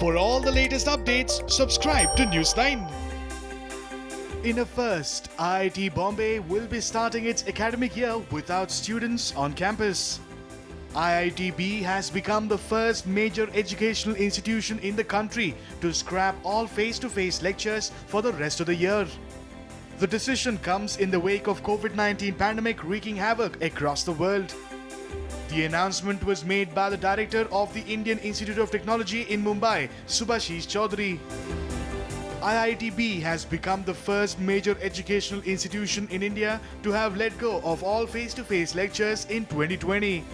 For all the latest updates, subscribe to News9. In a first, IIT Bombay will be starting its academic year without students on campus. IITB has become the first major educational institution in the country to scrap all face-to-face lectures for the rest of the year. The decision comes in the wake of COVID-19 pandemic wreaking havoc across the world. The announcement was made by the director of the Indian Institute of Technology in Mumbai, Subhashish Chaudhary. IITB has become the first major educational institution in India to have let go of all face-to-face lectures in 2020.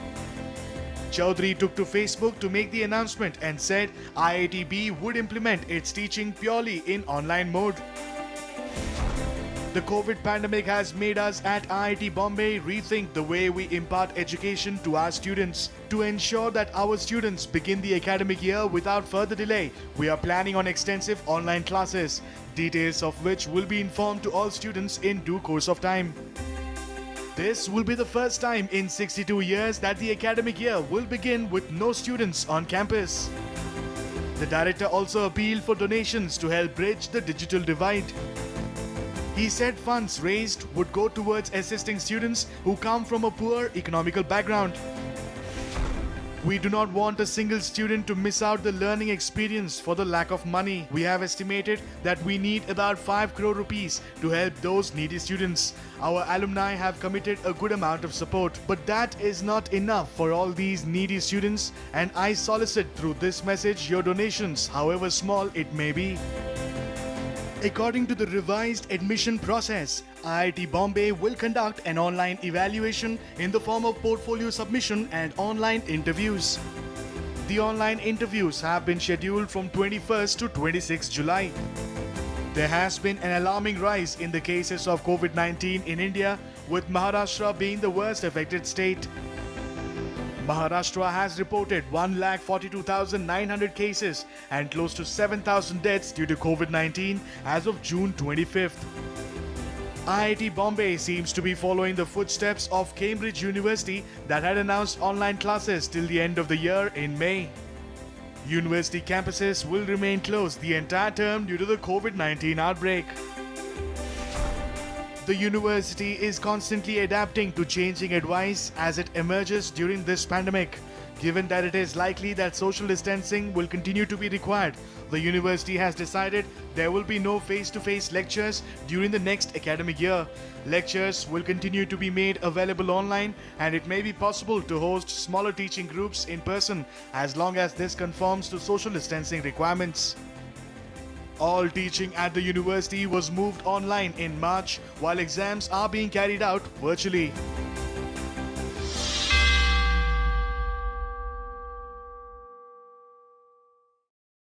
Chaudhary took to Facebook to make the announcement and said IITB would implement its teaching purely in online mode. The COVID pandemic has made us at IIT Bombay rethink the way we impart education to our students. To ensure that our students begin the academic year without further delay, we are planning on extensive online classes, details of which will be informed to all students in due course of time. This will be the first time in 62 years that the academic year will begin with no students on campus. The director also appealed for donations to help bridge the digital divide. He said funds raised would go towards assisting students who come from a poor economical background. We do not want a single student to miss out the learning experience for the lack of money. We have estimated that we need about 5 crore rupees to help those needy students. Our alumni have committed a good amount of support, but that is not enough for all these needy students, and I solicit through this message your donations, however small it may be. According to the revised admission process, IIT Bombay will conduct an online evaluation in the form of portfolio submission and online interviews. The online interviews have been scheduled from 21st to 26 July. There has been an alarming rise in the cases of COVID-19 in India, with Maharashtra being the worst affected state. Maharashtra has reported 1,42,900 cases and close to 7,000 deaths due to COVID-19 as of June 25th. IIT Bombay seems to be following the footsteps of Cambridge University that had announced online classes till the end of the year in May. University campuses will remain closed the entire term due to the COVID-19 outbreak. The university is constantly adapting to changing advice as it emerges during this pandemic. Given that it is likely that social distancing will continue to be required, the university has decided there will be no face-to-face lectures during the next academic year. Lectures will continue to be made available online, and it may be possible to host smaller teaching groups in person as long as this conforms to social distancing requirements. All teaching at the university was moved online in March, while exams are being carried out virtually.